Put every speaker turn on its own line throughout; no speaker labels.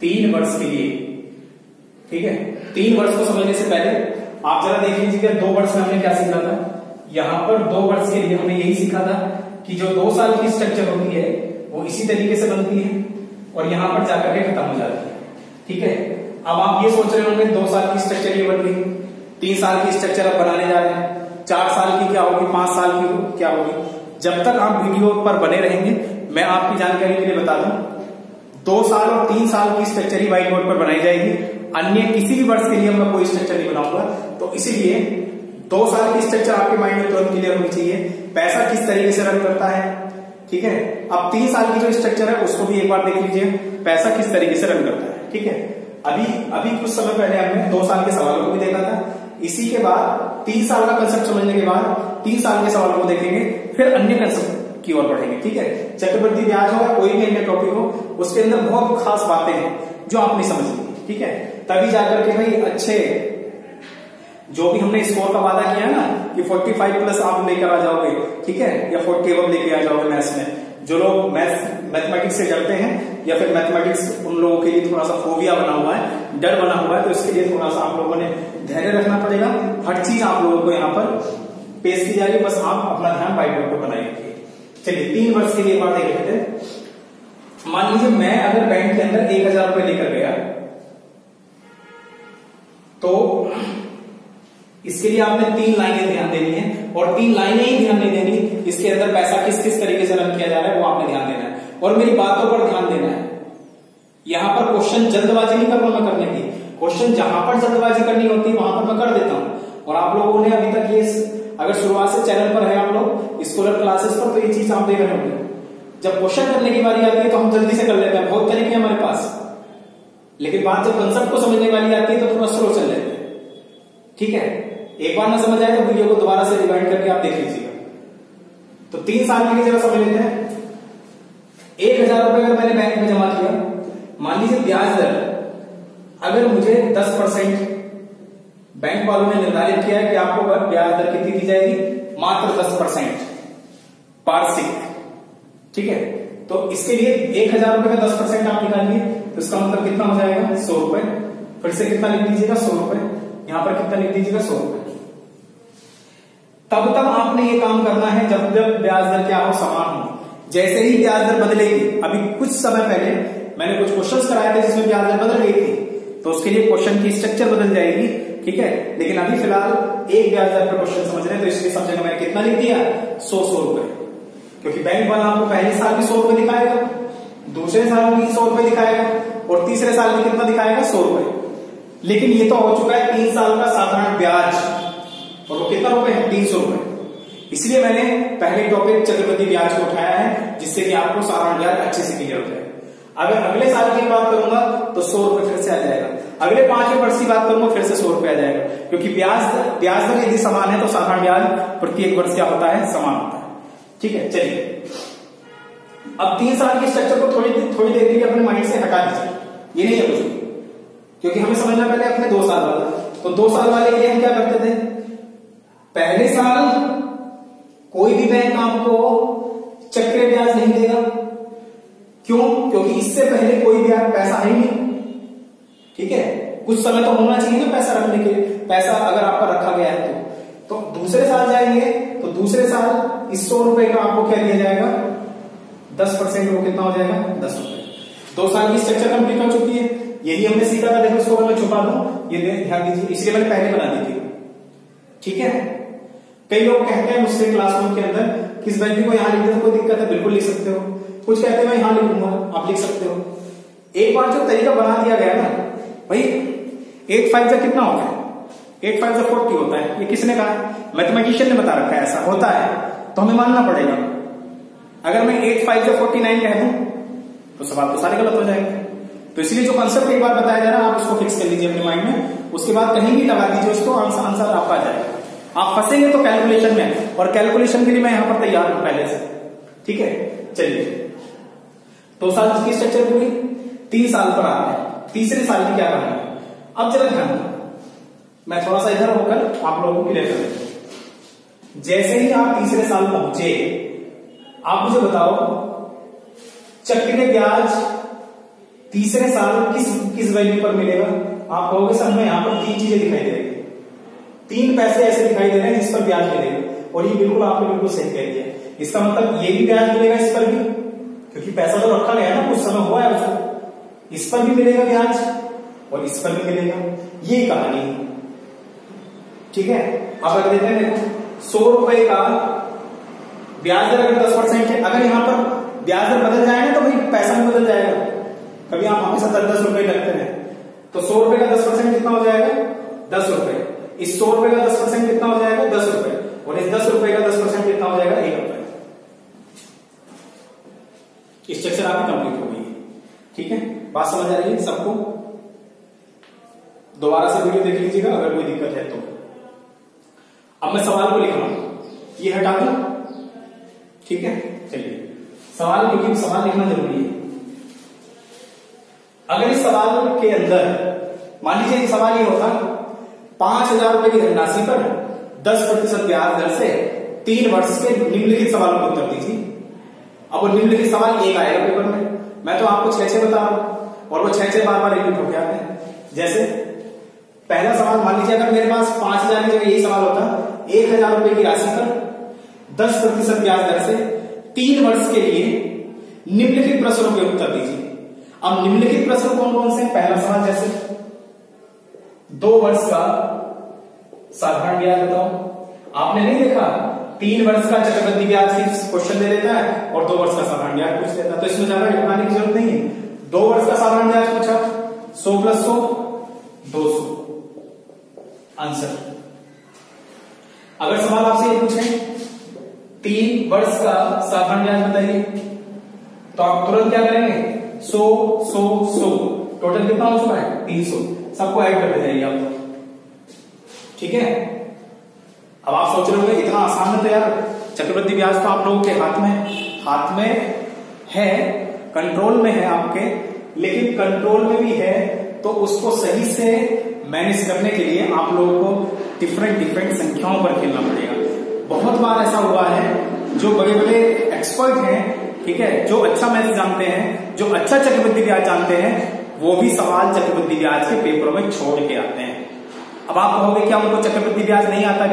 3 वर्ष के लिए, ठीक है। 3 वर्ष को समझने से पहले आप जरा देख लीजिएगा 2 वर्ष में हमने क्या सीखा था। यहां पर 2 वर्ष के लिए हमने यही सीखा था कि जो 2 साल की स्ट्रक्चर होती है वो इसी तरीके से बनती है और यहां पर जाकर के खत्म हो जाती है, ठीक है। अब आप ये सोच रहे होंगे 2 साल की स्ट्रक्चर ये बन गई, 3 साल की स्ट्रक्चर अब बनाने जा रहे हैं, 4 साल की क्या होगी, 5 साल की क्या होगी। जब तक आप वीडियो पर बने रहेंगे मैं आपकी जानकारी के लिए बता दूं 2 साल और 3 साल की स्ट्रक्चर ही व्हाइट बोर्ड पर बनाई जाएगी, अन्य किसी भी वर्ष के लिए मैं कोई स्ट्रक्चर नहीं बनाऊंगा। तो इसीलिए 2 साल की स्ट्रक्चर आपके माइंड में तुरंत क्लियर होनी चाहिए, पैसा किस तरीके से रन करता है, ठीक है। अब 3 साल की जो स्ट्रक्चर है उसको भी एक बार देख लीजिए, पैसा किस तरीके से रन करता है, ठीक है। अभी कुछ समय पहले हमने 2 साल के सवालों को भी देखा था, इसी के बाद 3 साल का कंसेप्ट समझने के बाद 3 साल के सवालों को देखेंगे, फिर अन्य कंसेप्ट की ओर बढ़ेंगे, ठीक है। चक्रवृद्धि ब्याज हो या कोई भी अन्य टॉपिक हो उसके अंदर बहुत खास बातें हैं जो आप नहीं समझेंगे, ठीक है। तभी जाकर के भाई अच्छे जो भी हमने स्कोर का वादा किया है ना कि 45 प्लस आप लेकर आ जाओगे, ठीक है, या 40 अब लेके आ जाओगे मैथ्स में। जो लोग मैथमेटिक्स से डरते हैं या फिर मैथमेटिक्स उन लोगों के लिए थोड़ा सा फोबिया बना हुआ है, डर बना हुआ है, तो इसके लिए थोड़ा सा आप लोगों ने धैर्य रखना पड़ेगा। हर चीज आप लोगों को यहाँ पर पेश की जाएगी, बस आप अपना ध्यान व्हाइट बोर्ड पर बनाए रखिए। चलिए 3 वर्ष के लिए एक बार देख लेते हैं। मान लीजिए मैं अगर बैंक के अंदर 1000 रुपए लेकर गया तो इसके लिए आपने 3 लाइनें ध्यान देनी है और 3 लाइनें ही ध्यान नहीं देनी, इसके अंदर पैसा किस किस तरीके से रन किया जा रहा है वो आपने ध्यान देना है और मेरी बातों पर ध्यान देना है। यहां पर क्वेश्चन जल्दबाजी नहीं करना मैं करने की, क्वेश्चन जहां पर जल्दबाजी करनी होती है वहां पर मैं कर देता हूं। और आप लोगों ने अभी तक ये अगर शुरुआत से चैनल पर है आप लोग स्कॉलर क्लासेस पर, तो ये चीज आप देख रहे होंगे। जब क्वेश्चन करने की बारी आती है तो हम जल्दी से कर लेते हैं, बहुत तरीके हमारे पास, लेकिन बात जब कंसेप्ट को समझने वाली आती है तो थोड़ा स्लो चल लेते हैं, ठीक है। एक बार ना समझ आए तो वीडियो को दोबारा से रिवाइंड करके आप देख लीजिएगा। तो 3 साल के लिए जरा समझ लेते हैं। 1000 रुपए अगर मैंने बैंक में जमा किया, मान लीजिए ब्याज दर अगर मुझे 10% बैंक वालों ने निर्धारित किया है कि आपको ब्याज दर कितनी दी जाएगी, मात्र 10% वार्षिक, ठीक है। तो इसके लिए 1000 रुपए का 10% आप निकालिए तो इसका मतलब कितना हो जाएगा 100 रुपए। फिर से कितना लिख दीजिएगा 100 रुपए, यहां पर कितना लिख दीजिएगा 100 रुपए। तब तक आपने ये काम करना है जब जब ब्याज दर क्या हो, समान हो। जैसे ही ब्याज दर बदलेगी, अभी कुछ समय पहले मैंने कुछ क्वेश्चंस कराए थे जिसमें ब्याज दर बदल गई थी, तो उसके लिए क्वेश्चन की स्ट्रक्चर बदल जाएगी, ठीक है। लेकिन अभी फिलहाल एक ब्याज दर पर क्वेश्चन समझ रहे हैं तो इसलिए सब जगह मैंने कितना लिख दिया 100 रुपए, क्योंकि बैंक वाला आपको पहले साल भी 100 रुपए दिखाएगा, दूसरे साल भी 100 रुपए दिखाएगा और तीसरे साल में कितना दिखाएगा 100 रुपए। लेकिन ये तो हो चुका है 3 साल का साधारण ब्याज और वो कितना रुपए है 300 रुपए। इसलिए मैंने पहले टॉपिक चक्रवृद्धि ब्याज को उठाया है जिससे कि आपको साधारण ब्याज अच्छे से क्लियर हो जाए। अगर अगले साल की बात करूंगा तो 100 रुपए फिर से आ जाएगा, अगले 5वें वर्ष की बात करूंगा फिर से 100 रुपए आ जाएगा, क्योंकि ब्याज दर यदि समान है तो साधारण ब्याज प्रत्येक वर्ष क्या होता है, समान होता है, ठीक है। चलिए अब 3 साल की स्ट्रक्चर को थोड़ी देर के लिए अपने माइंड से हटा दीजिए, ये नहीं है कुछ भी, क्योंकि हमें समझना पहले अपने 2 साल वाला। तो 2 साल वाले के लिए हम क्या करते थे, पहले साल कोई भी बैंक आपको चक्र ब्याज नहीं देगा, क्यों, क्योंकि इससे पहले कोई ब्याज पैसा है नहीं, ठीक है। कुछ समय तो होना चाहिए ना पैसा रखने के लिए, पैसा अगर आपका रखा गया है तो दूसरे साल जाएंगे तो दूसरे साल इस 100 रुपए का आपको क्या दिया जाएगा 10%, वो कितना हो जाएगा 10 रुपए। 2 साल की स्ट्रक्चर कंप्लीट हो चुकी है, यही हमने सीखा था। देखो इसको मैं छुपा दूं, ये ध्यान दीजिए, इसलिए मैंने पहले बना दी थी, ठीक है। कई लोग कहते हैं मुझसे क्लासरूम के अंदर किस वैल्यू को यहां लिखने से कोई दिक्कत है, बिल्कुल लिख सकते हो। कुछ कहते हैं मैं यहां लिखूंगा, आप लिख सकते हो। एक बार जो तरीका बना दिया गया ना भाई, 8 5 जा कितना होता है, 8 5 जा 40 होता है, ये किसने कहा, मैथमेटिशियन ने बता रखा है ऐसा होता है, तो हमें मानना पड़ेगा। अगर मैं 8 5 जा 49 कह दूं तो सवाल तो सारे गलत हो जाएंगे। तो इसलिए जो कंसेप्ट एक बार बताया जा रहा है आप उसको फिक्स कर लीजिए अपने माइंड में, उसके बाद कहीं भी लगा दीजिए उसको, आंसर आपका आ जाएगा। आप फंसेंगे तो कैलकुलेशन में, और कैलकुलेशन के लिए मैं यहां पर तैयार हूं पहले से, ठीक है। चलिए 2 साल की स्ट्रक्चर पूरी, 3 साल पर आते हैं, तीसरे साल की क्या कहानी है। अब जरा ध्यान दो, मैं थोड़ा सा इधर होकर आप लोगों को क्लियर कर देता हूं। जैसे ही आप तीसरे साल पहुंचे, आप मुझे बताओ चक्रीय ब्याज तीसरे साल किस वैल्यू पर मिलेगा? आप कहोगे सर हमें यहाँ पर 3 चीजें दिखाई दे रही है, 3 पैसे ऐसे दिखाई दे रहे हैं जिस पर ब्याज मिलेगा, और ये बिल्कुल आपने बिल्कुल सही कह दिया। इसका मतलब ये भी ब्याज मिलेगा इस पर भी, क्योंकि पैसा तो रखा गया ना, कुछ समय हुआ है उसको, इस पर भी मिलेगा ब्याज और इस पर भी मिलेगा। ये कहानी है, ठीक है। अब अगर देते हैं देखो 100 रुपए का ब्याज दर अगर 10% है, अगर यहाँ पर ब्याज दर बदल जाएगा तो भाई पैसा भी बदल जाएगा। कभी आप हमेशा 10 रुपए लगते हैं, तो 100 रुपए का 10% कितना हो जाएगा? 10 रुपए। इस 100 रुपए का 10% कितना हो जाएगा? 10 रुपए। और इस 10 रुपए का 10% कितना हो जाएगा? 1 रुपए। स्ट्रक्चर आपकी कंप्लीट हो गई, ठीक है। बात समझ आ रही है सबको? दोबारा से वीडियो देख लीजिएगा अगर कोई दिक्कत है तो। अब मैं सवाल को लिख रहा हूं, ये हटा दूं, ठीक है। चलिए सवाल, क्योंकि सवाल लिखना जरूरी है। अगर इस सवाल के अंदर मान लीजिए सवाल ये होता 5,000 रुपए की धनराशि पर 10% ब्याज दर से 3 वर्ष के निम्नलिखित सवालों का उत्तर दीजिए। अब वो निम्नलिखित सवाल एक आएगा पेपर में, मैं तो आपको 6 बता रहा हूं और वो 6 बार रिपीट होके आते हैं। जैसे पहला सवाल मान लीजिए अगर मेरे पास 5,000 की जगह यही सवाल होता 1,000 रुपए की राशि पर 10% ब्याज दर से 3 वर्ष के लिए निम्नलिखित प्रश्नों के उत्तर दीजिए। अब निम्नलिखित प्रश्न कौन कौन से? पहला सवाल जैसे 2 वर्ष का साधारण ब्याज बताओ। आपने नहीं देखा 3 वर्ष का चक्रवृद्धि ब्याज की क्वेश्चन दे देता है और 2 वर्ष का साधारण ब्याज पूछ लेता है, तो इसमें ज्यादा लिखवाने की जरूरत नहीं है। 2 वर्ष का साधारण ब्याज पूछा 100 + 100 200 आंसर। अगर सवाल आपसे ये पूछे 3 वर्ष का साधारण ब्याज बताइए, तो आप तुरंत क्या करेंगे? 100 100 100 टोटल कितना हो चुका है? 300। सबको ऐड करते जाइए आप, ठीक है। अब आप सोच रहे होंगे इतना आसान है तो यार चक्रवृद्धि ब्याज तो आप लोगों के हाथ में है, कंट्रोल में है आपके, लेकिन कंट्रोल में भी है तो उसको सही से मैनेज करने के लिए आप लोगों को डिफरेंट संख्याओं पर खेलना पड़ेगा। बहुत बार ऐसा हुआ है जो बड़े बड़े एक्सपर्ट हैं, ठीक है, जो अच्छा मैथ जानते हैं, जो अच्छा चक्रवृद्धि ब्याज जानते हैं, वो भी सवाल चक्रवृद्धि ब्याज के पेपरों में छोड़ के आते हैं। अब आप कहोगे क्या उनको चक्रवृद्धि ब्याज नहीं आता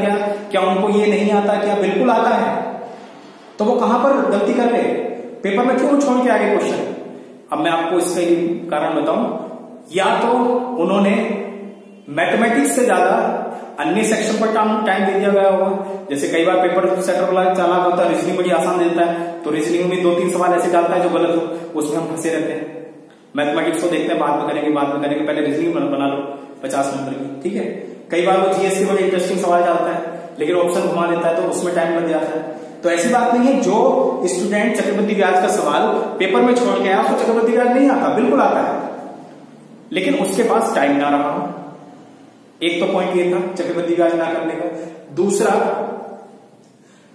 क्या उनको ये नहीं आता क्या? बिल्कुल आता है। तो वो कहां पर गलती कर रहे? पेपर में क्यों छोड़ के आगे क्वेश्चन? अब मैं आपको इसका कारण बताऊं। या तो उन्होंने मैथमेटिक्स से ज्यादा अन्य सेक्शन पर टाइम दे दिया गया होगा। जैसे कई बार पेपर सेक्टर वाला चालाक होता है, रीजनिंग बड़ी आसान देता है, तो रीजनिंग में 2-3 सवाल ऐसे डालता है जो गलत हो, उसमें हम फंसे रहते हैं। मैथमेटिक्स को देखते हैं बाद में करेंगे, पहले रीजनिंग बना लो 50 नंबर की, ठीक है। कई बार वो जीएस के बड़े इंटरेस्टिंग सवाल डालता है लेकिन ऑप्शन घुमा देता है, तो उसमें टाइम लग जाता है। तो ऐसी बात नहीं है जो स्टूडेंट चक्रवृद्धि ब्याज का सवाल पेपर में छोड़ के आया उसको चक्रवृद्धि ब्याज नहीं आता, बिल्कुल आता है, लेकिन उसके पास टाइम ना रहा हो। एक तो पॉइंट ये था चक्रवृद्धि ब्याज ना करने का। दूसरा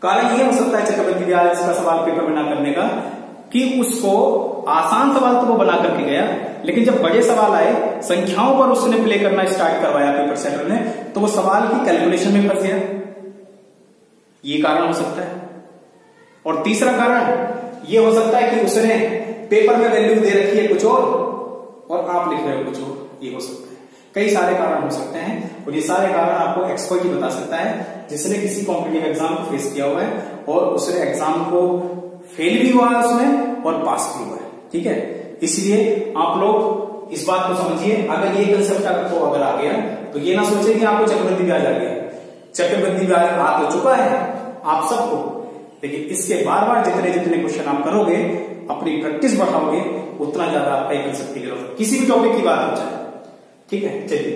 कारण ये हो सकता है चक्रवृद्धि ब्याज का सवाल पेपर में ना करने का कि उसको आसान सवाल तो वो बना करके गया, लेकिन जब बड़े सवाल आए, संख्याओं पर उसने प्ले करना स्टार्ट करवाया पेपर सेटर ने, तो वो सवाल की कैलकुलेशन में फंस गया। ये कारण हो सकता है। और तीसरा कारण ये हो सकता है कि उसने पेपर में वैल्यू दे रखी है कुछ और आप लिख रहे हो कुछ और, ये हो सकता है। कई सारे कारण हो सकते हैं और ये सारे कारण आपको एक्सपर्ट ही बता सकता है जिसने किसी कॉम्पिटिटिव एग्जाम को फेस किया हुआ है और उसने एग्जाम को फेल भी हुआ है उसमें और पास भी हुआ है, ठीक है। इसलिए आप लोग इस बात को समझिए, अगर ये कंसेप्ट आपको अगर आ गया तो ये ना सोचे कि आपको चक्रवृद्धि ब्याज आ गया। चक्रवृद्धि ब्याज आ तो चुका है आप सबको, लेकिन इसके बार बार जितने क्वेश्चन आप करोगे, अपनी प्रैक्टिस बढ़ाओगे, उतना ज्यादा आपका कंसेप्ट क्लियर होगा, किसी भी टॉपिक की बात हो जाए, ठीक है। चलिए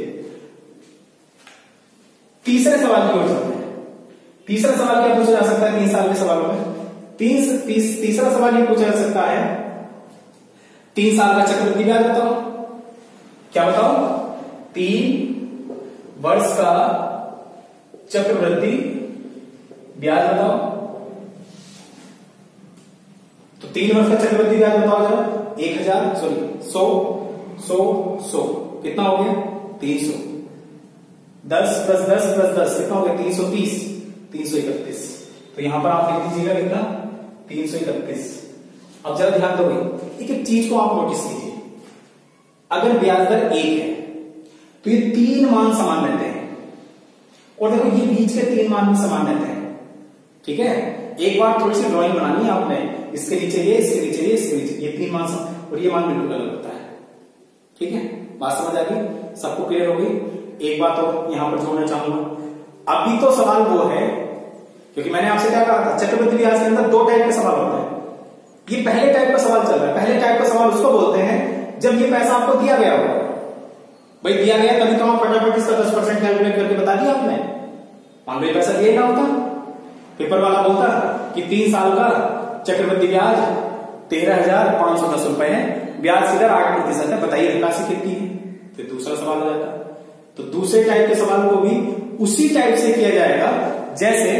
तीसरे सवाल की ओर चलते हैं। तीसरा सवाल क्या पूछा जा सकता है 3 साल के सवालों में? तीसरा सवाल ये पूछा जा सकता है 3 साल का चक्रवृद्धि ब्याज बताओ। क्या बताओ? 3 वर्ष का चक्रवृद्धि ब्याज बताओ। तो 3 वर्ष का चक्रवृद्धि ब्याज बताओ जरा। 100 कितना हो गया? 300। 10 + 10 + 10 कितना हो गया? 330, 331। तो यहां पर आप लिख दीजिएगा कितना? 331। अब जरा ध्यान दो भाई, एक एक चीज को आप नोटिस कीजिए। अगर ब्याज दर 1 है तो ये 3 मान समान रहते हैं, और देखो ये बीच के 3 मान भी समान रहते हैं। ठीक है, एक बार थोड़ी सी ड्राइंग बनानी है आपने, इसके नीचे ये, इसके नीचे ये, इसके नीचे ये 3 मान समान, और ये मान बिल्कुल अलग होता है। ठीक है, बात समझ आ गई, सबको क्लियर हो गई। एक बात और यहां पर जोड़ना चाहूंगा, अभी तो सवाल वो है, क्योंकि मैंने आपसे क्या कहा था, चक्रवृद्धि ब्याज के अंदर 2 टाइप के सवाल होते हैं। ये पहले टाइप का सवाल चल रहा है। पहले टाइप का सवाल उसको बोलते हैं जब ये पैसा आपको दिया गया होगा। भाई दिया गया तभी तो आप फटाफट इसका 10% कैलकुलेट करके बता दिया आपने। मान लो ये पैसा दिया ना होता, पेपर वाला बोलता कि 3 साल का चक्रवृद्धि ब्याज 13,510 रुपए है, ब्याज सीधा 8% है, बताइए धनराशि कितनी है, फिर दूसरा सवाल हो जाता। तो दूसरे टाइप के सवाल को भी उसी टाइप से किया जाएगा जैसे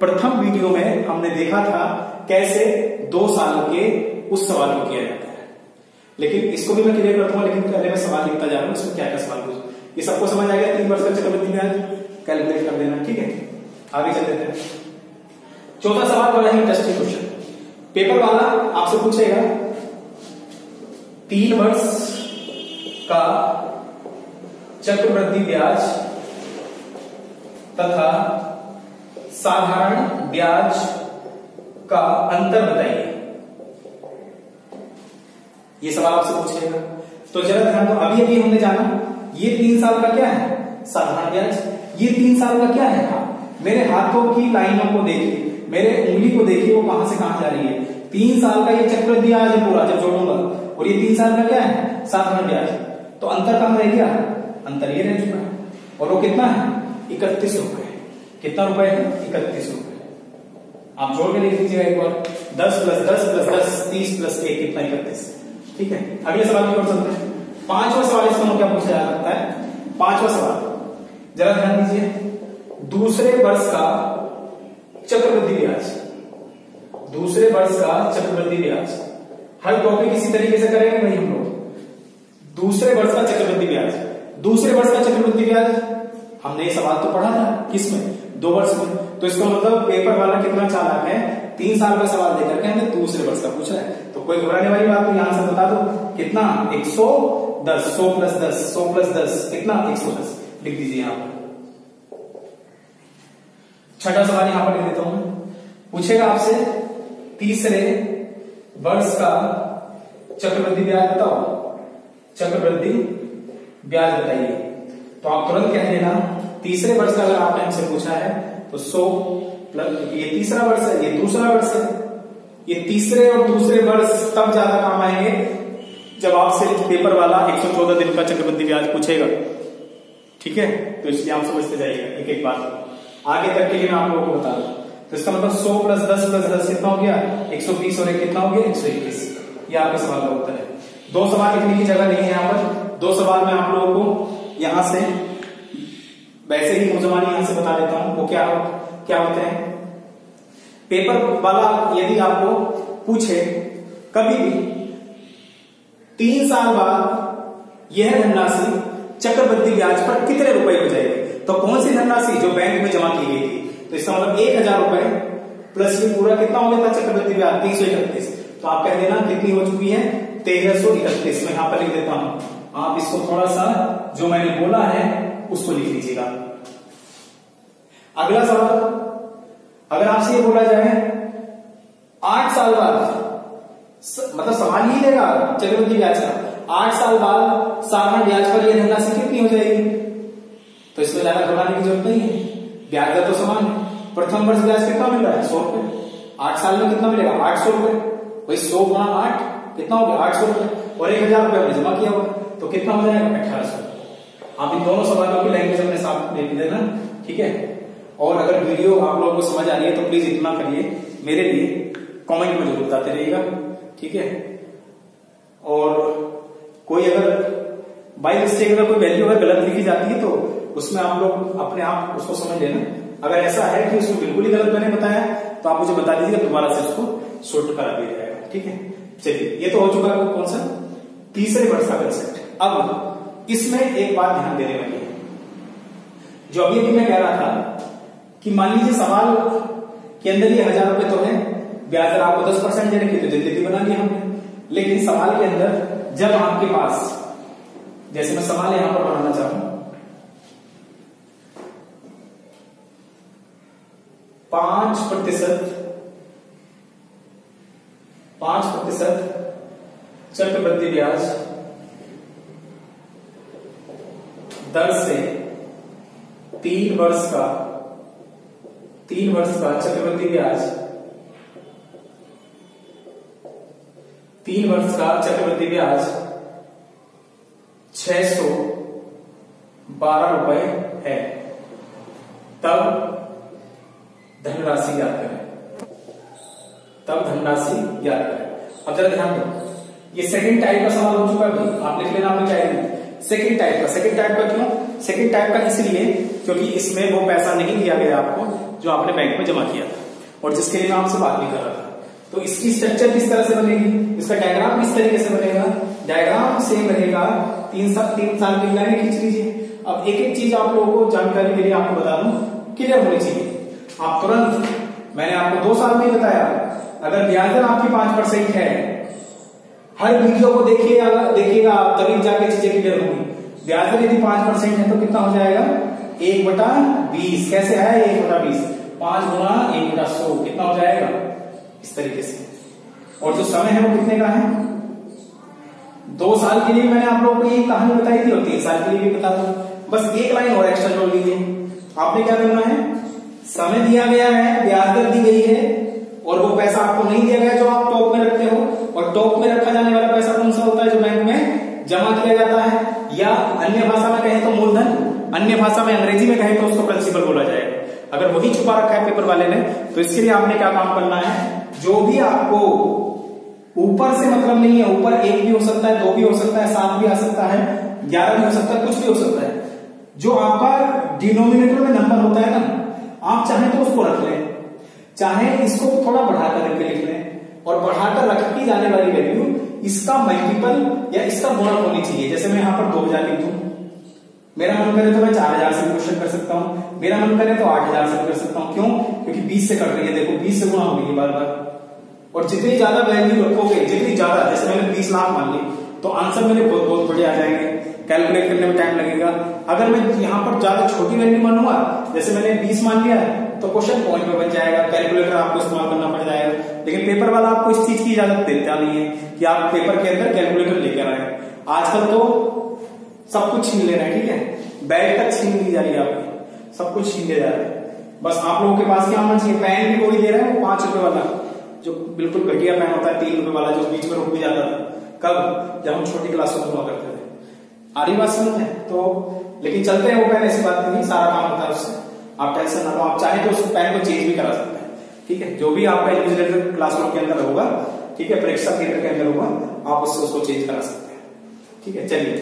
प्रथम वीडियो में हमने देखा था कैसे 2 साल के उस सवाल को किया जाता है। लेकिन इसको भी मैं क्लियर करता हूं, लेकिन पहले मैं सवाल लिखता जा रहा हूं, इसमें क्या क्या सवाल पूछा, ये सबको समझ आ गया। 3 वर्ष का चक्रवृद्धि ब्याज कैलकुलेट कर देना। ठीक है, आगे चल देते हैं। चौथा सवाल बड़ा ही इंटरेस्टिंग क्वेश्चन, पेपर वाला आपसे पूछेगा 3 वर्ष का चक्रवृद्धि ब्याज तथा साधारण ब्याज का अंतर बताइए। ये सवाल आपसे पूछेगा, तो जरा ध्यान दो। अभी अभी हमने जाना ये 3 साल का क्या है, साधारण ब्याज, ये 3 साल का क्या है। मेरे हाथों की लाइनों को देखिए, मेरे उंगली को देखिए, वो कहां से कहां जा रही है। 3 साल का ये चक्रवृद्धि ब्याज है पूरा जब जोड़ूंगा, और ये 3 साल का क्या है, साधारण ब्याज। तो अंतर कहां रह गया, अंतर ये रह चुका है, और वो कितना है, 31 रुपए। कितना रुपए है, 31 रुपए। आप जोड़ के लिख लीजिएगा एक बार, 10 + 10 + 10 30 + 1 कितना, 31। ठीक है, अगले सवाल की ओर चलते हैं। 5वां सवाल इसमें क्या पूछा जा सकता है। 5वां सवाल जरा ध्यान दीजिए, दूसरे वर्ष का चक्रवृद्धि ब्याज, दूसरे वर्ष का चक्रवृद्धि ब्याज। हर टॉपिक इसी तरीके से करेंगे भाई हम लोग। दूसरे वर्ष का चक्रवृद्धि ब्याज, दूसरे वर्ष का चक्रवृद्धि ब्याज हमने ये सवाल तो पढ़ा था, किसमें, 2 वर्ष में। तो इसका मतलब पेपर वाला कितना चालाक है, 3 साल का सवाल देकर के हमें दूसरे वर्ष का पूछ रहा है। तो कोई घबराने वाली बात नहीं, यहां से बता दो कितना, 110, 100 + 10, 100 + 10 कितना, 110 लिख दीजिए यहां पर। 6वां सवाल यहां पर लिख देता हूं, पूछेगा आपसे तीसरे वर्ष का चक्रवृद्धि ब्याज बताओ, चक्रवृद्धि ब्याज बताइए। तो आप तुरंत कह देना, तीसरे वर्ष का अगर आपने हमसे पूछा है तो 100 प्लस, ये तीसरा वर्ष है, ये दूसरा वर्ष है। ये तीसरे और दूसरे वर्ष तब ज्यादा काम आएंगे जब आपसे पेपर वाला 114 दिन का चक्रवृद्धि ब्याज पूछेगा। ठीक है, तो इसलिए आप समझते जाइएगा एक एक बात, आगे तक के लिए मैं आप लोगों को बता दूं। तो इसका मतलब 100 + 10 + 10 कितना हो गया, 120, और 1 कितना हो गया, 121। ये आपके सवाल का उत्तर है। 2 सवाल लिखने की जगह नहीं है यहाँ पर, 2 सवाल मैं आप लोगों को यहां से वैसे ही मुजमानी यहां से बता देता हूं। वो क्या होते हैं, पेपर वाला यदि आपको पूछे कभी भी 3 साल बाद यह धनराशि चक्रवृद्धि ब्याज पर कितने रुपए हो जाएगी, तो कौन सी धनराशि, जो बैंक में जमा की गई थी। तो इसका मतलब 1000 रुपए प्लस ये पूरा कितना हो गया था चक्रवृद्धि ब्याज, 331। तो आप कह देना कितनी हो चुकी है, 1331। मैं यहां पर लिख देता हूं, आप इसको थोड़ा सा जो मैंने बोला है उसको लिख लीजिएगा। अगला सवाल, अगर आपसे ये बोला जाए 8 साल बाद, मतलब सवाल ही देगा चक्रवृद्धि ब्याज का, 8 साल बाद साधारण ब्याज पर यह धनराशि कितनी हो जाएगी। तो इसमें ज्यादा घबराने की जरूरत नहीं है, ब्याज दर तो समान है। प्रथम वर्ष ब्याज कितना मिल रहा है, 100 रुपए। 8 साल में कितना मिलेगा, 800 रुपए। भाई 100 × 8 कितना हो गया, 800 रुपए, और 1000 रुपए हमने जमा किया होगा, तो कितना हो जाएगा, 1800। आप इन दोनों सवालों की लैंग्वेज अपने साथ लिख देना। ठीक है, और अगर वीडियो आप लोगों को समझ आ रही है तो प्लीज इतना करिए, मेरे लिए कमेंट में जरूर बताते रहिएगा। ठीक है, और कोई अगर बाई मिस्टेक अगर कोई वैल्यू अगर गलत लिखी जाती है तो उसमें आप लोग अपने आप उसको समझ लेना। अगर ऐसा है कि उसको बिल्कुल ही गलत मैंने बताया तो आप मुझे बता दीजिएगा, दोबारा से उसको शॉर्ट करा दिया जाएगा। ठीक है, चलिए ये तो हो चुका है कौन सा, तीसरे वर्ष का कंसेप्ट। अब इसमें एक बात ध्यान देने वाली है, जो अभी अभी मैं कह रहा था कि मान लीजिए सवाल के अंदर ये 1000 रुपए तो है, ब्याज दर आपको 10% देने की, तो जिंदगी बना लिया हमने। लेकिन सवाल के अंदर जब आपके पास, जैसे मैं सवाल यहां पर बनाना चाहूं, 5% चक्रवृद्धि ब्याज दर से 3 वर्ष का चक्रवृद्धि ब्याज 3 वर्ष का चक्रवृद्धि ब्याज 612 रुपए है, तब धनराशि ज्ञात करें। अब जरा ध्यान दो, ये सेकंड टाइप का सवाल हो चुका है। आप लिख लेना, आपने क्या है सेकंड टाइप का क्यों? सेकंड टाइप का इसलिए क्योंकि इसमें वो पैसा नहीं दिया गया आपको जो आपने बैंक में जमा किया था और जिसके लिए मैं आपसे बात भी कर रहा था। तो इसकी स्ट्रक्चर किस तरह से बनेगी, इसका डायग्राम किस तरीके से बनेगा? डायग्राम सेम रहेगा। 3 साल की लाइनें खींच लीजिए। अब एक एक चीज आप लोगों को जानकारी के लिए आपको बता दूं, क्लियर होनी चाहिए। आप तुरंत, मैंने आपको 2 साल में बताया, अगर ब्याज दर आपकी 5% है, हर वीडियो को देखिएगा आप, तभी जाके चीजें क्लियर होंगी। ब्याज दर यदि 5% है तो कितना हो जाएगा? 1/20। कैसे है 1/20? 5 गुना 1/100 कितना हो जाएगा? इस तरीके से। और जो समय है वो कितने का है? 2 साल के लिए मैंने आप लोगों को ये कहानी बताई थी और 3 साल के लिए भी बता दूं। बस एक लाइन और एक्स्ट्रा जोड़ लीजिए। आपने क्या करना है, समय दिया गया है, ब्याज दर दी गई है और वो पैसा आपको नहीं दिया गया जो आप टॉप में रखते हो। और टॉप में रखा जाने वाला पैसा कौन सा होता है? जो बैंक में जमा किया जाता है, या अन्य भाषा में कहें तो मूलधन, अन्य भाषा में अंग्रेजी में कहें तो उसको प्रिंसिपल बोला जाएगा। अगर वही छुपा रखा है पेपर वाले ने, तो इसके लिए आपने क्या काम करना है, जो भी आपको ऊपर से मतलब नहीं है, ऊपर 1 भी हो सकता है, 2 भी हो सकता है, 7 भी आ सकता है, 11 भी हो सकता है, कुछ भी हो सकता है। जो आपका डिनोमिनेटर में नंबर होता है ना, आप चाहे तो उसको रख लें, चाहे इसको थोड़ा बढ़ाकर रख के लिख लें, और बढ़ाकर रखी जाने वाली वैल्यू इसका मल्टीपल या इसका गुणक होनी चाहिए। जैसे मैं यहां पर 2000 लिख दूं, मेरा मन करे तो मैं 4000 से क्वेश्चन कर सकता हूं, मेरा मन करे तो 8000 से कर सकता हूं। क्यों? क्योंकि 20 से कट रही है, देखो 20 से गुणा हो रही है बार बार। और जितनी ज्यादा वैल्यू रखोगे, जितनी ज्यादा, जैसे मैंने 20 लाख मान ली, तो आंसर मेरे बहुत बड़े आ जाएंगे, कैलकुलेट करने में टाइम लगेगा। अगर मैं यहां पर ज्यादा छोटी वैल्यू मानूंगा, जैसे मैंने 20 मान लिया, तो क्वेश्चन पॉइंट में बन जाएगा, कैलकुलेटर आपको इस्तेमाल करना पड़ जाएगा। लेकिन पेपर वाला आपको इस चीज की इजाजत देता नहीं है कि आप पेपर के अंदर कैलकुलेटर लेकर आए। आजकल तो सब कुछ छीन ले रहे हैं, ठीक है, बैग तक छीन ली जा रही है आपकी, सब कुछ छीन ले जा रहे हैं। बस आप लोगों के पास क्या होना चाहिए, पेन भी कोई दे रहा है, वो 5 रुपए वाला, जो बिल्कुल घटिया पेन होता है, 3 रुपए वाला, जो बीच में रुक भी जाता था। कब? जब हम छोटी क्लासों में हुआ करते थे। आ रही बात समझ में? तो लेकिन चलते हैं वो पेन, ऐसी बात नहीं, सारा काम होता है उससे, आप टेंशन ना लो। आप चाहे तो उस पेन को चेंज भी करा सकते हैं, ठीक है, जो भी आपका इन्विजिलेटर क्लासरूम के अंदर होगा, ठीक है, परीक्षा केंद्र के अंदर होगा, आप उससे उसको चेंज करा सकते हैं, ठीक है। चलिए,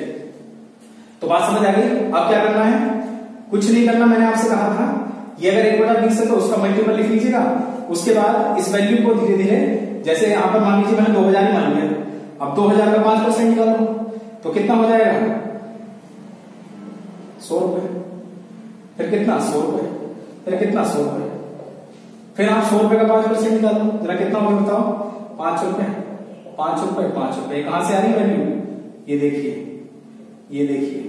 तो बात समझ आ गई। अब क्या करना है? कुछ नहीं करना, मैंने आपसे कहा था, ये अगर 1/20 है तो उसका मल्टीपल लिख लीजिएगा। उसके बाद इस वैल्यू को धीरे धीरे, जैसे यहां पर मान लीजिए मैंने 2000 ही मान लिया, अब 2000 का 5% निकालो तो कितना हो जाएगा? 100 रुपए। फिर कितना? 100 रुपए। फिर कितना? 100 रुपए। फिर आप 100 रुपए का 5% निकालो, जरा कितना होगा बताओ? 5 रुपए। 5 रुपए, 5 रुपए। कहां से आ रही वैल्यू? ये देखिए, ये देखिए,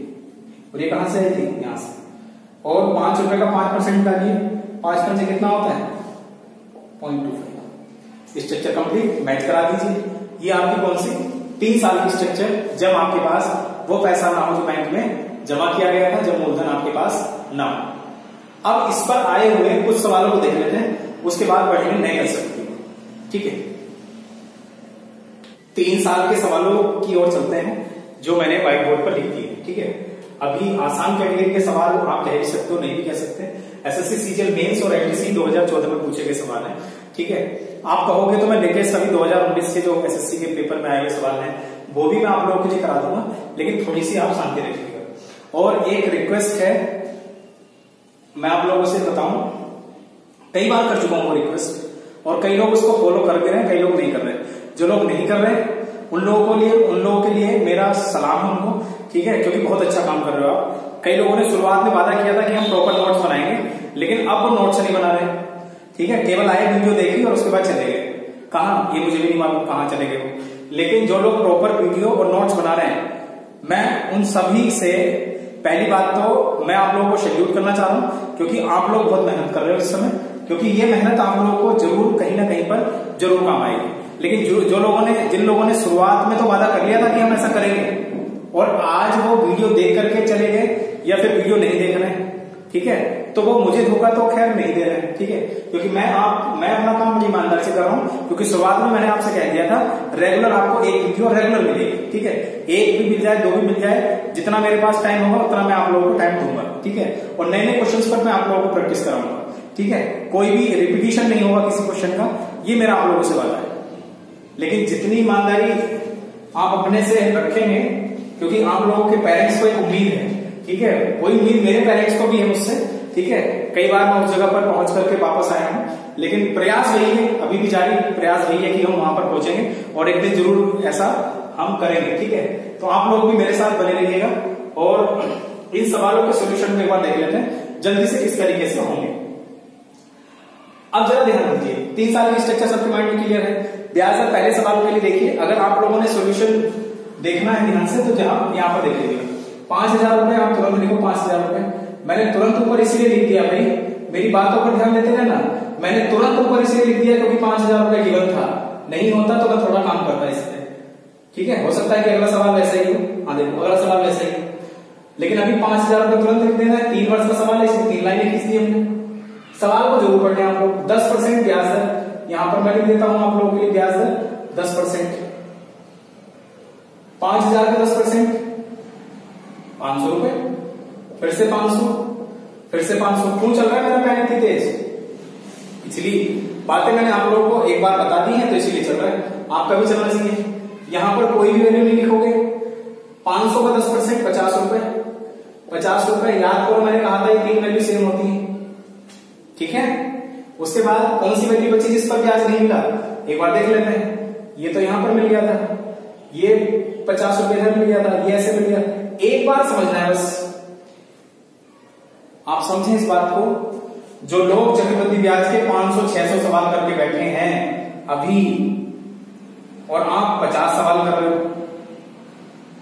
और ये कहां से आई थी? यहां से। और 5 रुपए का 5% निकालिए, 5 से कितना होता है? 0.25। स्ट्रक्चर कंप्लीट, मैच करा दीजिए। ये आपकी कौन सी? 3 साल की स्ट्रक्चर, जब आपके पास वो पैसा ना हो जो बैंक में जमा किया गया था, जब मूलधन आपके पास ना हो। अब इस पर आए हुए कुछ सवालों को देख लेते हैं, उसके बाद बढ़ेंगे नए कंसेप्ट की, ठीक है। 3 साल के सवालों की ओर चलते हैं, जो मैंने व्हाइट बोर्ड पर लिख दिए, ठीक है। अभी आसान कैटेगरी के सवाल आप कह भी सकते हो, नहीं भी कह सकते। एसएससी सीजीएल मेंस और एलडीसी 2014 में पूछे गए सवाल हैं, ठीक है। आप कहोगे तो मैं लेटेस्ट अभी 2019 के जो एसएससी के पेपर में आए हुए सवाल हैं वो भी मैं आप लोगों के लिए करा दूंगा, लेकिन थोड़ी सी आप शांति रखिएगा। और एक रिक्वेस्ट है, मैं आप लोगों से बताऊं, कई बार कर चुका हूं वो रिक्वेस्ट, और कई लोग उसको फॉलो कर भी रहे हैं, कई लोग नहीं कर रहे। जो लोग नहीं कर रहे उन लोगों के लिए मेरा सलाम है उनको, ठीक है, क्योंकि बहुत अच्छा काम कर रहे हो आप। कई लोगों ने शुरुआत में वादा किया था कि हम प्रॉपर नोट्स बनाएंगे, लेकिन अब वो नोट्स नहीं बना रहे, ठीक है। केवल आए, वीडियो देखी और उसके बाद चले गए। कहां? ये मुझे भी नहीं मालूम कहां चले गए। लेकिन जो लोग प्रॉपर वीडियो और नोट्स बना रहे हैं, मैं उन सभी से पहली बात तो मैं आप लोगों को सैल्यूट करना चाह रहा हूं, क्योंकि आप लोग बहुत मेहनत कर रहे हो इस समय, क्योंकि ये मेहनत आप लोगों को जरूर कहीं ना कहीं पर जरूर काम आएगी। लेकिन जिन लोगों ने शुरुआत में तो वादा कर लिया था कि हम ऐसा करेंगे और आज वो वीडियो देख करके चले गए या फिर वीडियो नहीं देख रहे हैं, ठीक है, तो वो मुझे धोखा तो खैर नहीं दे रहे हैं, ठीक है, क्योंकि मैं अपना काम बड़ी ईमानदारी से कर रहा हूं, क्योंकि शुरुआत में मैंने आपसे कह दिया था रेगुलर आपको एक वीडियो रेगुलर मिलेगी, ठीक है, एक भी मिल जाए, दो भी मिल जाए, जितना मेरे पास टाइम होगा उतना मैं आप लोगों को टाइम दूंगा, ठीक है, और नए नए क्वेश्चंस पर मैं आप लोगों को प्रैक्टिस कराऊंगा, ठीक है, कोई भी रिपीटिशन नहीं होगा किसी क्वेश्चन का, ये मेरा आप लोगों से वादा है। लेकिन जितनी ईमानदारी आप अपने से रखेंगे, क्योंकि आप लोगों के पेरेंट्स को एक उम्मीद है, ठीक है, वही उम्मीद मेरे पेरेंट्स को भी है मुझसे, ठीक है, कई बार मैं उस जगह पर पहुंच करके वापस आया हूं, लेकिन प्रयास वही है, अभी भी जारी प्रयास वही है कि हम वहां पर पहुंचेंगे और एक दिन जरूर ऐसा हम करेंगे, ठीक है। तो आप लोग भी मेरे साथ बने रहिएगा और इन सवालों के सोल्यूशन को एक बार देख लेते हैं जल्दी से किस तरीके से होंगे। अब जरा ध्यान दीजिए, 3 साल की स्ट्रक्चर सबके माइंड में क्लियर है। ब्याज दर पहले सवाल के लिए देखिए, अगर आप लोगों ने सोल्यूशन देखना है ध्यान से तो जहां यहां पर देख लीजिएगा 5000 रुपए, आप तुरंत लिखो 5000 रुपए। मैंने तुरंत ऊपर इसलिए लिख दिया भाई, मेरी बातों पर ध्यान देते रहना, मैंने तुरंत ऊपर इसलिए लिख दिया क्योंकि 5000 रुपए गिवन था, नहीं होता तो मैं थोड़ा काम करता इस पे, ठीक है, हो सकता है कि अगला सवाल वैसा ही हो, हाँ देखो अगला सवाल वैसा ही, लेकिन अभी 5000 रुपए तुरंत लिख देना है, 3 वर्ष का सवाल है, इसमें 3 लाइनें खींच दी हमने। सवाल को जरूर पढ़ने आप लोग। 10% ब्याज दर, यहां पर मैं लिख देता हूं आप लोगों के लिए ब्याज दर 10%, 5000 का 10% 500 रुपए, फिर से 500, फिर से 500। क्यों चल रहा है मेरा पेन इतनी तेज? पिछली बातें मैंने आप लोगों को एक बार बता दी है तो इसीलिए चल रहा है, आपका भी चलना चाहिए। यहां पर कोई भी वैल्यू नहीं लिखोगे। 500 का 10% 50 रुपए, 50 रुपए याद करो, मैंने कहा था ये 3 वैल्यू सेम होती है, ठीक है। उसके बाद कौन सी वैल्यू बची जिस पर ब्याज नहीं मिला, एक बार देख लेते हैं। ये तो यहां पर मिल गया था, ये 50 रुपए इधर मिल गया था, ये ऐसे मिल गया। एक बार समझना है बस, आप समझें इस बात को। जो लोग चक्रवृद्धि ब्याज के 500-600 सवाल करके बैठे हैं अभी, और आप 50 सवाल कर रहे हो,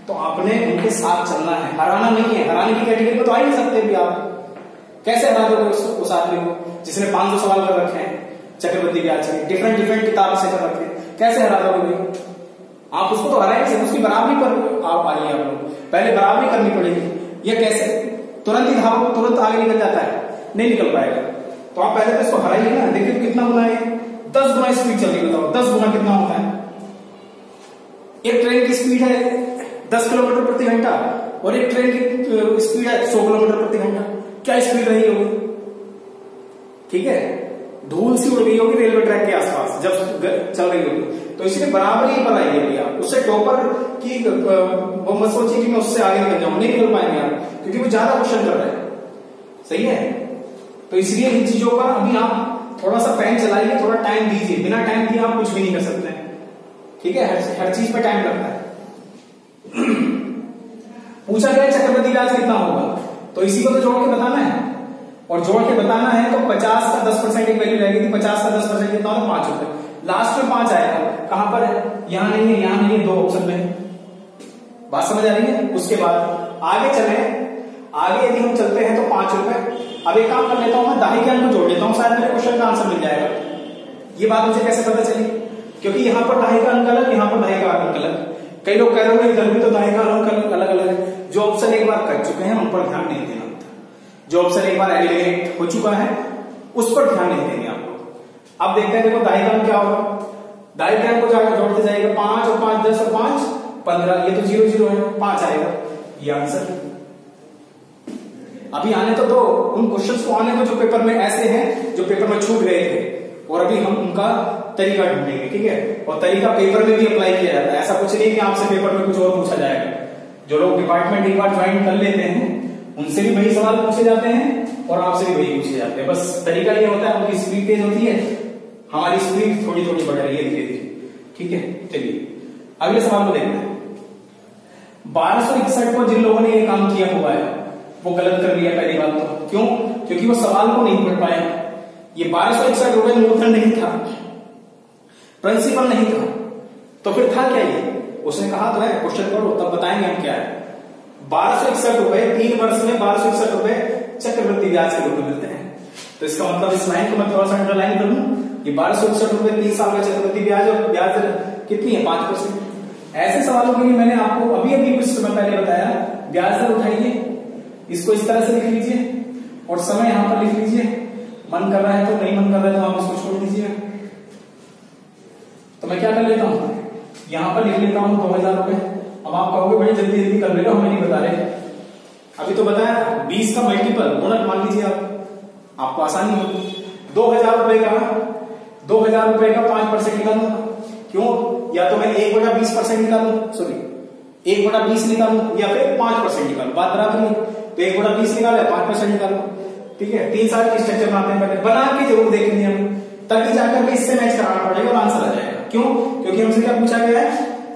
तो आपने उनके साथ चलना है, हराना नहीं है। हराने की कैटेगरी में तो आ ही नहीं सकते भी आप। कैसे हरा दोगे उस आदमी को जिसने 500 सवाल कर रखे हैं चक्रवृद्धि ब्याज के, डिफरेंट किताब से कर रखे हैं, कैसे हरा दोगे? आप उसको तो हरा ही नहीं, उसकी बराबरी पर आप आ रही है, आपको पहले बराबरी करनी पड़ेगी। ये कैसे? तुरंत ही धाव तुरंत आगे निकल जाता है, नहीं निकल पाएगा। तो आप पहले तो इसको हराइए ना। देखिए कितना गुना है, 10 गुना स्पीड चल रही है, बताओ 10 गुना कितना होता है? एक ट्रेन की स्पीड है 10 किलोमीटर प्रति घंटा और एक ट्रेन की स्पीड है 100 किलोमीटर प्रति घंटा, क्या स्पीड रही होगी? ठीक है, धूल सी उड़ गई होगी रेलवे ट्रैक के आसपास जब चल रही होगी। तो इसलिए बराबरी ही बनाई है आप। उससे टॉपर की वो मत सोचिए कि मैं उससे आगे निकल जाऊं, नहीं निकल पाएंगे आप, क्योंकि वो ज्यादा क्वेश्चन कर रहे हैं, सही है। तो इसलिए इन चीजों का अभी आप थोड़ा सा पेन चलाइए, थोड़ा टाइम दीजिए। बिना टाइम दिए आप कुछ भी नहीं कर सकते, ठीक है, हर चीज पे टाइम लगता है। पूछा गया चक्रवृद्धि ब्याज कितना होगा, तो इसी को तो जोड़ के बताना है, और जोड़ के बताना है तो 50 का 10% एक वैल्यू रहेगी। 50 का 10% कितना होगा? 5 रुपए। लास्ट में 5 आएगा, कहां पर है? यहां नहीं है, यहां नहीं है, 2 ऑप्शन में। बात समझ आ रही है? उसके बाद आगे चले, आगे यदि हम चलते हैं तो 5 रुपए। अब एक काम कर लेता हूं, मैं दाहिने के अंक को जोड़ लेता हूं, शायद मेरे क्वेश्चन का आंसर मिल जाएगा। ये बात मुझे कैसे पता चली? क्योंकि यहां पर दाहिने का अंक अलग, यहां पर दाहिने का अंक अलग। कई लोग कह रहे हो इधर भी तो दाहिने का अंक अलग अलग है। जो ऑप्शन एक बार कर चुके हैं उन पर ध्यान नहीं देना होता, जो ऑप्शन एक बार एलिमिनेट हो चुका है उस पर ध्यान नहीं देंगे आप लोग। अब देखते हैं, देखो दाहिने का अंक क्या होगा। दाहिने अंक को जाकर जोड़ते जाएगा, 5 और 5 10 और 5 15, ये तो 0 0 है, 5 आएगा, ये आंसर। अभी आने तो उन क्वेश्चंस को आने को जो पेपर में ऐसे हैं जो पेपर में छूट गए थे, और अभी हम उनका तरीका ढूंढेंगे, ठीक है। और तरीका पेपर में भी अप्लाई किया जाता है, ऐसा कुछ नहीं कि आपसे पेपर में कुछ और पूछा जाएगा। जो लोग डिपार्टमेंट एक बार ज्वाइन कर लेते हैं उनसे भी वही सवाल पूछे जाते हैं और आपसे भी वही पूछे जाते हैं। बस तरीका ये होता है, उनकी स्पीड तेज होती है, हमारी स्पीड थोड़ी थोड़ी बढ़ रही है धीरे धीरे, ठीक है। चलिए अगले सवाल को देखते हैं। 1261 को जिन लोगों ने ये काम किया हुआ है वो गलत कर लिया। पहली बात तो क्यों? क्योंकि वो सवाल को नहीं पढ़ पाए। ये 1261 रुपए मूलधन नहीं था, प्रिंसिपल नहीं था, तो फिर था क्या ये, उसने कहा तो है क्वेश्चन करो तब बताएंगे हम क्या है। 1261 रुपए 3 वर्ष में 1261 रुपए चक्रवृद्धि ब्याज के रूप में मिलते हैं। तो इसका मतलब इस लाइन को मैं थोड़ा सा अंडरलाइन कर लूं, ये 1261 रुपए 3 साल का चक्रवृद्धि ब्याज और ब्याज दर कितनी है 5%। ऐसे सवालों के लिए मैंने आपको अभी कुछ समय पहले बताया, ब्याज दर उठाइए, इसको इस तरह से लिख लीजिए और समय यहां पर लिख लीजिए। मन कर रहा है तो, नहीं मन कर रहा है तो आप इसको छोड़ दीजिए। तो मैं क्या कर लेता हूं, यहां पर लिख लेता हूं 2000 रुपए। अब आप कहोगे बड़ी जल्दी जल्दी कर ले लो, हमें नहीं बता रहे, अभी तो बताया 20 का मल्टीपल गुणक मान लीजिए आपको आसानी होगी। 2000 रुपए का 5% निकालूंगा, क्यों, या तो मैं 1/20% निकालू, सॉरी 1/20 निकालू या फिर 5% निकालू, बात बराबर नहीं। तो 1/20 निकाले 5% निकालू, ठीक है। 3 साल की स्ट्रक्चर बनाते हैं, पहले बना के जरूर देखेंगे हम, तभी जाकर के इससे मैच कराना पड़ेगा और आंसर आ जाएगा। क्यों, क्योंकि हमसे क्या पूछा गया है,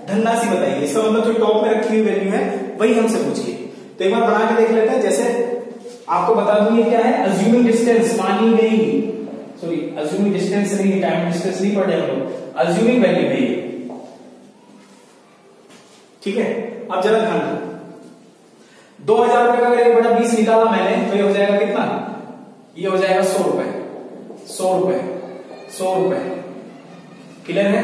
धनराशि बताइए, इसका मतलब जो टॉप में रखी हुई वैल्यू है वही हमसे पूछिए। तो एक बार बना के देख लेते हैं। जैसे आपको बता दूं ये क्या है, अज्यूमिंग डिस्टेंस मानी गई, सॉरी अज्यूमिंग डिस्टेंस नहीं, टाइम डिस्टेंस नहीं पढ़े हम लोग, अज्यूमिंग वैल्यू है ये, ठीक है। अब जरा ध्यान दो, 2000 रुपए का अगर 1/20 निकाला मैंने तो ये हो जाएगा कितना, ये हो जाएगा 100 रुपए, 100 रुपए, 100 रुपए, क्लियर है।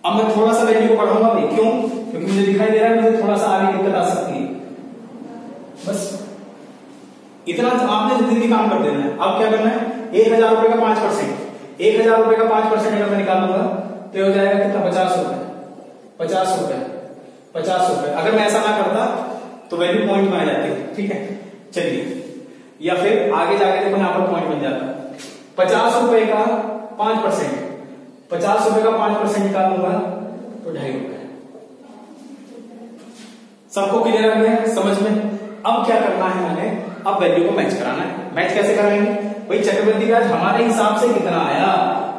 अब मैं थोड़ा सा वैल्यू को बढ़ाऊंगा भाई, क्यों, क्योंकि मुझे दिखाई दे रहा है मुझे थोड़ा सा आगे दिक्कत आ सकती है, बस इतना आपने जल्दी काम कर देना है। अब क्या करना है, 1000 रुपए का 5%, 1000 रुपए का 5% अगर मैं निकालूंगा तो हो जाएगा कितना, 50 रुपए, 50 रुपए, 50 रुपए। अगर मैं ऐसा ना करता तो वैल्यू पॉइंट में आ जाती है, ठीक है। चलिए, या फिर आगे जाके देखो यहां पर पॉइंट बन जाता है। 50 रुपए का 5%, 50 रुपए का 5% निकालूंगा तो 2.5 रुपए। सबको क्लियर आ गया समझ में। अब क्या करना है मैंने, अब वैल्यू को मैच कराना है। मैच कैसे कराएंगे भाई, चक्रवृद्धि ब्याज हमारे हिसाब से कितना आया,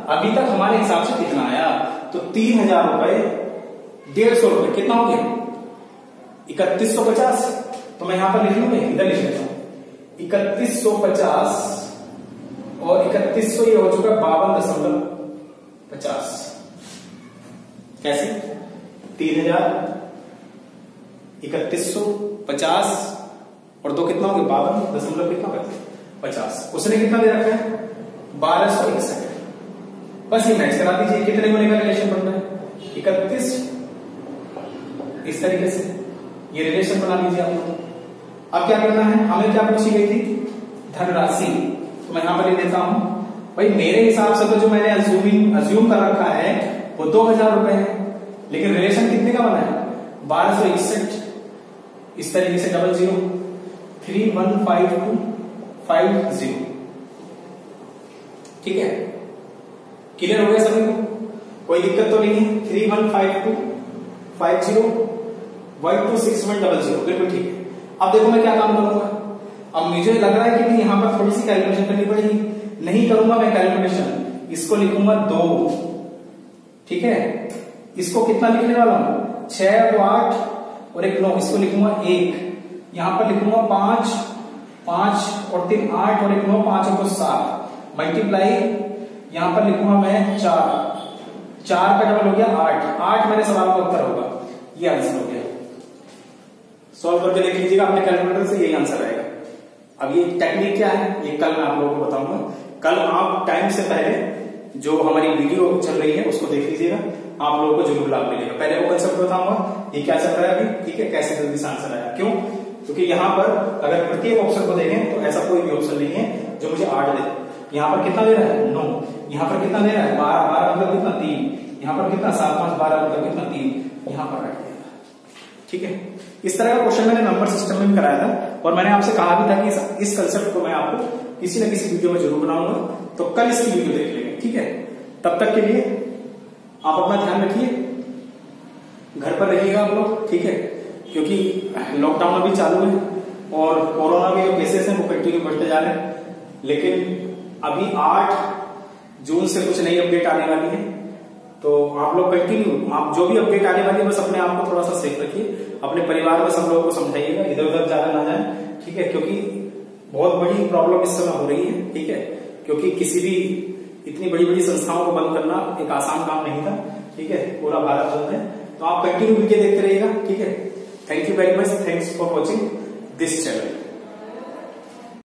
अभी तक हमारे हिसाब से कितना आया, तो 3000 रुपए 150 रुपए कितना हो गया, 3150। तो मैं यहां पर लिख लूंगा, इधर लिख लेता हूं 3150 और 3100 ये हो चुका 52.50। कैसे, 3000 3150 और 2 कितना हो गया, 52 कितना 50। उसने कितना दे रखा है 1261। बस ये मैच करा दीजिए, कितने होने का रिलेशन बनना है 31, इस तरीके से ये रिलेशन बना लीजिए आप लोग। अब क्या करना है, हमें क्या पूछी गई थी, धनराशि। तो मैं यहां पर लिख देता हूं भाई, मेरे हिसाब से तो जो मैंने अज्यूम कर रखा है वो 2000 रुपए है, लेकिन रिलेशन कितने का बना है 1261, इस तरीके से 00 315250, ठीक है। क्लियर हो गया सभी को, कोई दिक्कत तो नहीं है। 315250 126100, बिल्कुल ठीक है। अब देखो मैं क्या काम करूंगा, अब मुझे लग रहा है कि यहां पर थोड़ी सी कैलकुलेशन करनी पड़ेगी, नहीं करूंगा मैं कैलकुलेशन, इसको लिखूंगा 2, ठीक है। इसको कितना लिखने वाला हूं, 6 और 8 और 1 9, इसको लिखूंगा 1, यहां पर लिखूंगा 5 5 और 3 8 और 1 9, 5 और 2 7, मल्टीप्लाई यहां पर लिखूंगा मैं 4 का डबल हो गया 8 मैंने सवाल का उत्तर होगा, ये आंसर हो गया। सॉल्व करके देख लीजिएगा अपने कैलकुलेटर से, यही आंसर आएगा। अब ये टेक्निक क्या है ये कल मैं आप लोगों को बताऊंगा। कल आप टाइम से पहले जो हमारी वीडियो चल रही है उसको देख लीजिएगा, आप लोगों को जरूर लाभ मिलेगा। पहले वो कंसेप्ट बताऊंगा ये क्या चल रहा है अभी, ठीक है, कैसे जल्दी से आंसर आया। क्यों, क्योंकि यहाँ पर अगर प्रत्येक ऑप्शन को देखें तो ऐसा कोई भी ऑप्शन नहीं है जो मुझे 8 दे। यहाँ पर कितना दे रहा है 9, यहाँ पर कितना दे रहा है 12 मतलब कितना 3, यहाँ पर कितना 7 5 12 मतलब कितना 3, यहाँ पर 8 देगा, ठीक है। इस तरह का क्वेश्चन मैंने नंबर सिस्टम में कराया था और मैंने आपसे कहा भी था कि इस कंसेप्ट को मैं आपको किसी न किसी वीडियो में जरूर बनाऊंगा, तो कल इसकी वीडियो देख लेंगे, ठीक है। तब तक के लिए आप अपना ध्यान रखिए, घर पर रहिएगा आप लोग, ठीक है, क्योंकि लॉकडाउन अभी चालू है और कोरोना के जो केसेस हैं वो कंटिन्यू बढ़ते जा रहे हैं। लेकिन अभी 8 जून से कुछ नई अपडेट आने वाली है, तो आप लोग कंटिन्यू, आप जो भी अपडेट आने वाली है बस अपने आप को थोड़ा सा सेफ रखिए, अपने परिवार में सब लोगों को समझाइएगा, इधर उधर ज्यादा ना जाए, ठीक है, क्योंकि बहुत बड़ी प्रॉब्लम इस समय हो रही है, ठीक है। क्योंकि किसी भी इतनी बड़ी बड़ी संस्थाओं को बंद करना एक आसान काम नहीं था, ठीक है, पूरा भारत जोन है। तो आप कंटिन्यू वीडियो देखते रहिएगा, ठीक है। Thank you very much, thanks for watching this channel.